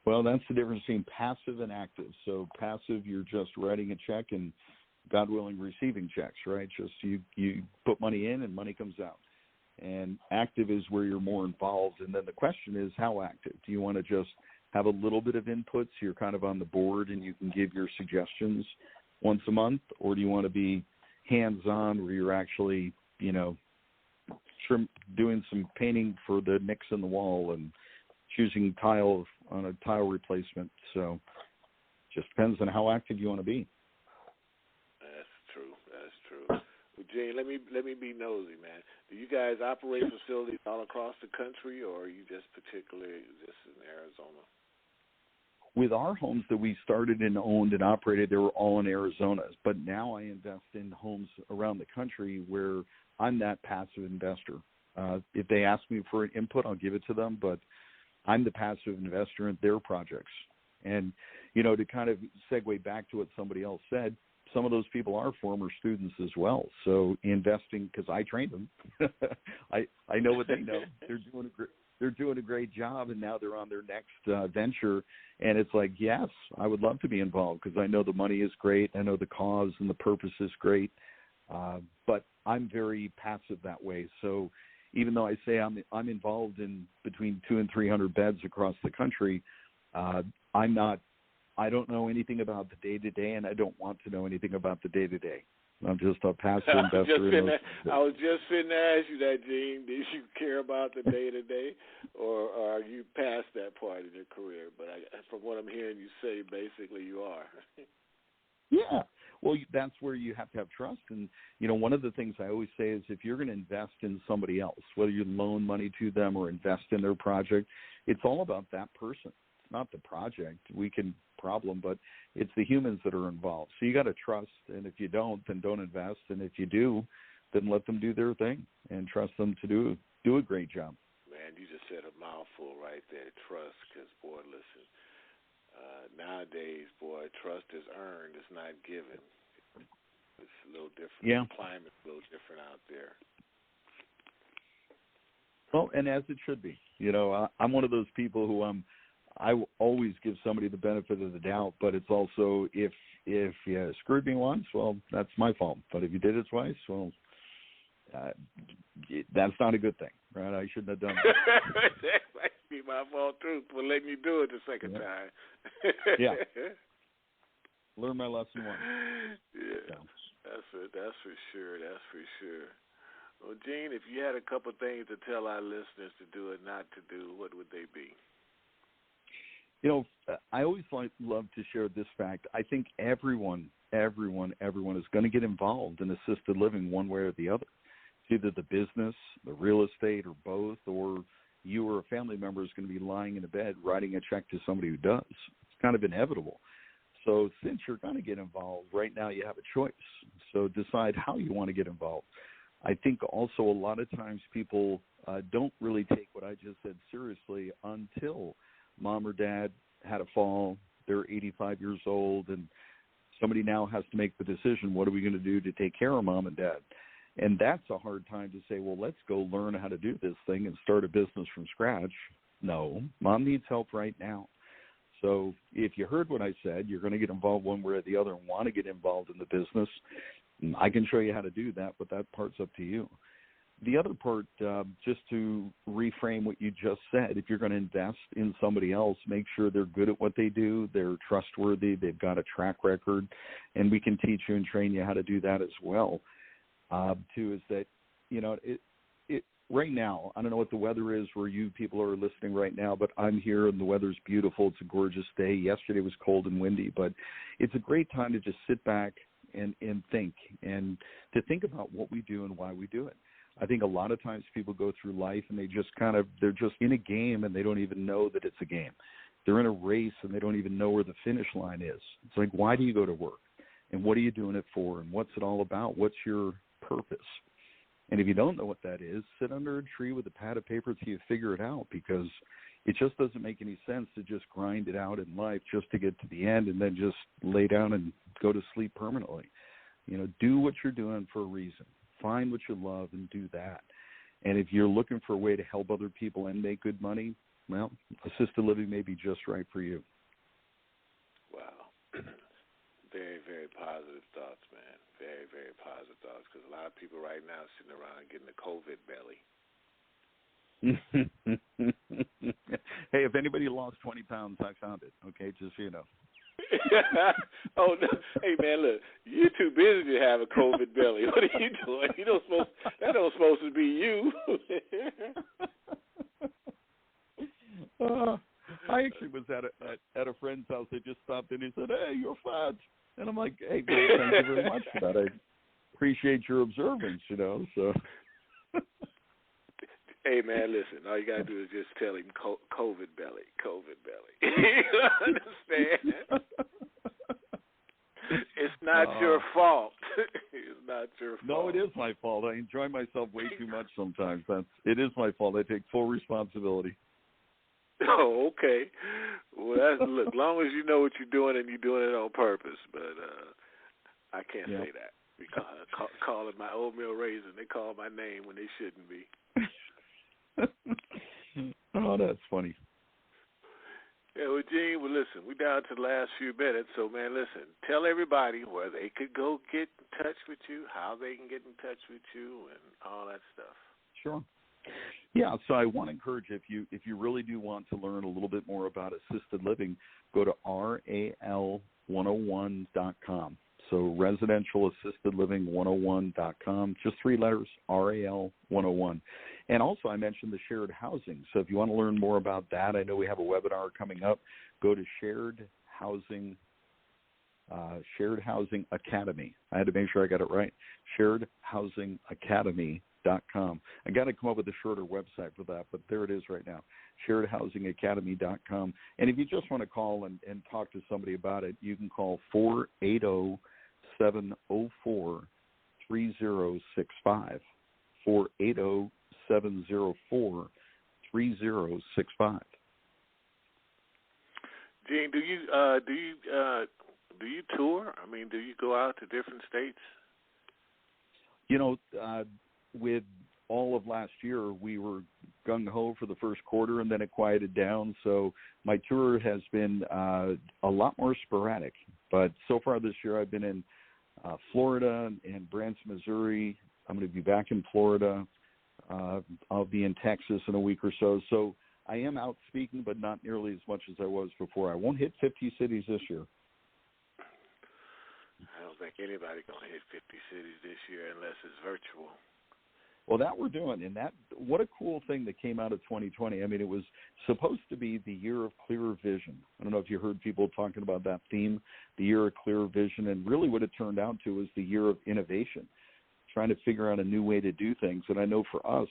Well, that's the difference between passive and active. So passive, you're just writing a check and, God willing, receiving checks, right? Just you put money in and money comes out. And active is where you're more involved. And then the question is, how active? Do you want to just have a little bit of input so you're kind of on the board and you can give your suggestions once a month, or do you want to be hands-on where you're actually, doing some painting for the nicks in the wall and choosing tile on a tile replacement? So just depends on how active you want to be. That's true. Well, Gene, let me be nosy, man. Do you guys operate facilities all across the country, or are you just particularly just in Arizona? With our homes that we started and owned and operated, they were all in Arizona. But now I invest in homes around the country where I'm that passive investor. If they ask me for an input, I'll give it to them, but I'm the passive investor in their projects. And, to kind of segue back to what somebody else said, some of those people are former students as well. So investing, because I trained them, I know what they know. They're doing a great job, and now they're on their next venture. And it's like, yes, I would love to be involved because I know the money is great. I know the cause and the purpose is great. But I'm very passive that way. So even though I say I'm involved in between 200 and 300 beds across the country, I don't know anything about the day-to-day, and I don't want to know anything about the day-to-day. I'm just a passive investor. I was just finna ask you that, Gene. Did you care about the day-to-day, or are you past that part of your career? But from what I'm hearing you say, basically you are. Yeah. Well, that's where you have to have trust. And, one of the things I always say is if you're going to invest in somebody else, whether you loan money to them or invest in their project, it's all about that person. It's not the project. We can problem, but it's the humans that are involved. So you got to trust. And if you don't, then don't invest. And if you do, then let them do their thing and trust them to do a great job. Man, you just said a mouthful right there, trust, because, boy, listen, nowadays, boy, trust is earned, it's not given. It's a little different. Yeah. The climate's a little different out there. Well, and as it should be. You know, I'm one of those people who I will always give somebody the benefit of the doubt, but it's also if you screwed me once, well, that's my fault. But if you did it twice, well, that's not a good thing, right? I shouldn't have done that. That might be my fault, too, for letting you do it the second time. Yeah. Learn my lesson once. Yeah, so. That's for sure. That's for sure. Well, Gene, if you had a couple things to tell our listeners to do and not to do, what would they be? You know, I always love to share this fact. I think everyone is going to get involved in assisted living one way or the other. It's either the business, the real estate, or both, or you or a family member is going to be lying in a bed writing a check to somebody who does. It's kind of inevitable. So since you're going to get involved, right now you have a choice. So decide how you want to get involved. I think also a lot of times people don't really take what I just said seriously until mom or dad had a fall, they're 85 years old, and somebody now has to make the decision, what are we going to do to take care of mom and dad? And that's a hard time to say, well, let's go learn how to do this thing and start a business from scratch. No, mom needs help right now. So if you heard what I said, you're going to get involved one way or the other and want to get involved in the business. I can show you how to do that, but that part's up to you. The other part, just to reframe what you just said, if you're going to invest in somebody else, make sure they're good at what they do, they're trustworthy, they've got a track record, and we can teach you and train you how to do that as well. Too, is that, you know, it right now, I don't know what the weather is where you people are listening right now, but I'm here and the weather's beautiful. It's a gorgeous day. Yesterday was cold and windy, but it's a great time to just sit back and think, and to think about what we do and why we do it. I think a lot of times people go through life and they're just in a game and they don't even know that it's a game. They're in a race and they don't even know where the finish line is. It's like, why do you go to work? And what are you doing it for? And what's it all about? What's your purpose? And if you don't know what that is, sit under a tree with a pad of paper till you figure it out, because it just doesn't make any sense to just grind it out in life just to get to the end and then just lay down and go to sleep permanently. You know, do what you're doing for a reason. Find what you love and do that. And if you're looking for a way to help other people and make good money, well, assisted living may be just right for you. Wow. Very, very positive thoughts, man. Very, very positive thoughts, because a lot of people right now sitting around getting the COVID belly. Hey, if anybody lost 20 pounds, I found it, okay, just so you know. Oh, no. Hey, man, look, you're too busy to have a COVID belly. What are you doing? That don't supposed to be you. I actually was at a friend's house. They just stopped in and he said, hey, you're fat. And I'm like, hey, man, thank you very much for that. I appreciate your observance, you know, so. Hey, man, listen, all you got to do is just tell him COVID belly. You understand? It's not your fault. It's not your fault. No, it is my fault. I enjoy myself way too much sometimes. It is my fault. I take full responsibility. Oh, okay. Well, look, as long as you know what you're doing and you're doing it on purpose, but I can't say that. Because call it my oatmeal raisin. They call my name when they shouldn't be. Oh, that's funny. Yeah, well, Gene, listen, we're down to the last few minutes, so, man, listen, tell everybody where they could go get in touch with you, how they can get in touch with you, and all that stuff. Sure. Yeah, so I want to encourage you, if you really do want to learn a little bit more about assisted living, go to RAL101.com. So residential assisted living 101.com, just 3 letters, RAL 101. And also I mentioned the shared housing. So if you want to learn more about that, I know we have a webinar coming up. Go to Shared Housing Academy. I had to make sure I got it right. SharedHousingAcademy.com. I got to come up with a shorter website for that, but there it is right now. SharedHousingAcademy.com. And if you just want to call and talk to somebody about it, you can call 480-704-2344. 480-704-3065. 480-704-3065. Gene, do you tour? I mean, do you go out to different states? You know, with all of last year, we were gung-ho for the first quarter, and then it quieted down. So my tour has been a lot more sporadic. But so far this year, I've been in Florida and Branson, Missouri. I'm going to be back in Florida. I'll be in Texas in a week or so. So I am out speaking, but not nearly as much as I was before. I won't hit 50 cities this year. I don't think anybody's going to hit 50 cities this year unless it's virtual. Well, that we're doing, and that what a cool thing that came out of 2020. I mean, it was supposed to be the year of clearer vision. I don't know if you heard people talking about that theme, the year of clearer vision, and really what it turned out to was the year of innovation, trying to figure out a new way to do things. And I know for us,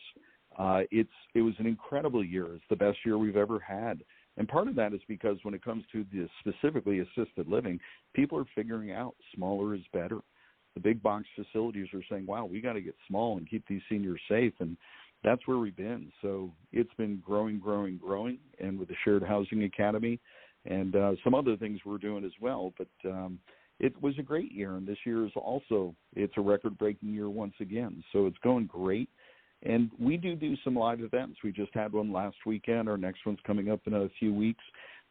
it was an incredible year. It's the best year we've ever had. And part of that is because when it comes to the specifically assisted living, people are figuring out smaller is better. The big box facilities are saying, wow, we got to get small and keep these seniors safe. And that's where we've been. So it's been growing. And with the Shared Housing Academy and some other things we're doing as well. But it was a great year. And this year is also, it's a record-breaking year once again. So it's going great. And we do some live events. We just had one last weekend. Our next one's coming up in a few weeks.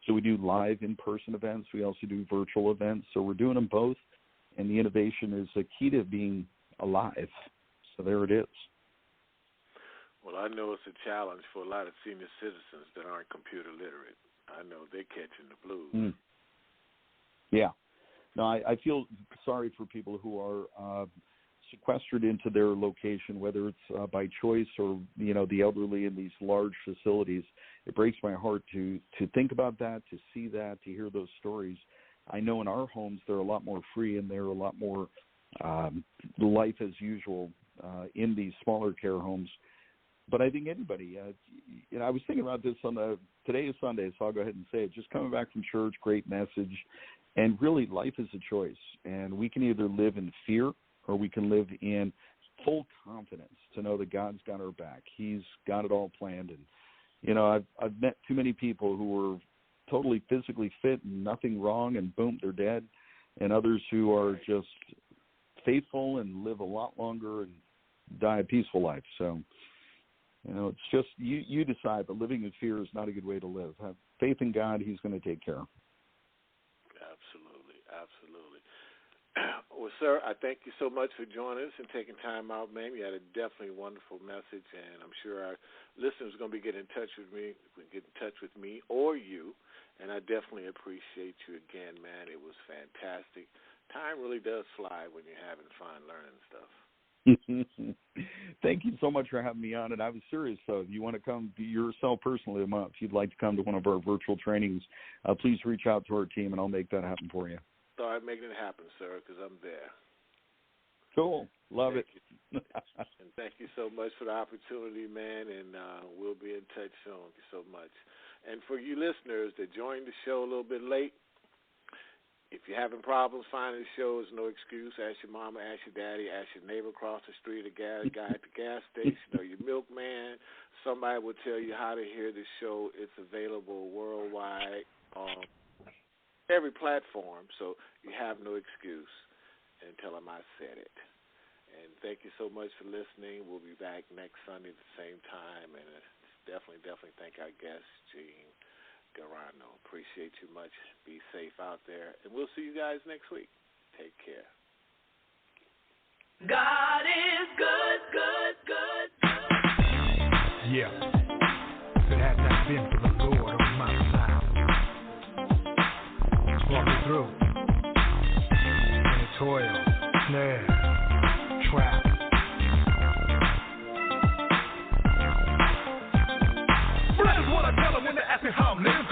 So we do live in-person events. We also do virtual events. So we're doing them both. And the innovation is a key to being alive. So there it is. Well, I know it's a challenge for a lot of senior citizens that aren't computer literate. I know they're catching the blues. Yeah. No, I feel sorry for people who are sequestered into their location, whether it's by choice or, you know, the elderly in these large facilities. It breaks my heart to think about that, to see that, to hear those stories. I know in our homes they're a lot more free and they're a lot more life as usual in these smaller care homes. But I think anybody, you know, I was thinking about this today is Sunday, so I'll go ahead and say it. Just coming back from church, great message. And really, life is a choice. And we can either live in fear or we can live in full confidence to know that God's got our back. He's got it all planned. And, you know, I've met too many people who were totally physically fit and nothing wrong, and boom, they're dead. And others who are just faithful and live a lot longer and die a peaceful life. So, you know, it's just you decide, but living in fear is not a good way to live. Have faith in God. He's going to take care. Absolutely. Well, sir, I thank you so much for joining us and taking time out, man. You had a definitely wonderful message, and I'm sure our listeners are going to be getting in touch with me, or you, and I definitely appreciate you again, man. It was fantastic. Time really does fly when you're having fun learning stuff. Thank you so much for having me on, and I was serious, though. If you want to come yourself personally, if you'd like to come to one of our virtual trainings, please reach out to our team, and I'll make that happen for you. Start making it happen, sir, because I'm there. Cool. Love it. And thank you so much for the opportunity, man, and we'll be in touch soon. Thank you so much. And for you listeners that joined the show a little bit late, if you're having problems finding the show, it's no excuse. Ask your mama, ask your daddy, ask your neighbor across the street, a guy at the gas station, or your milkman. Somebody will tell you how to hear the show. It's available worldwide on every platform, so you have no excuse. And tell them I said it. And thank you so much for listening. We'll be back next Sunday at the same time, and definitely thank our guest, Gene Garano. Appreciate you much. Be safe out there, and we'll see you guys next week. Take care. God is good. Yeah. If it had not been for the Lord on my side, walk me through any toil, snare, trap. Well, that is what I tell them when they ask me how I'm living.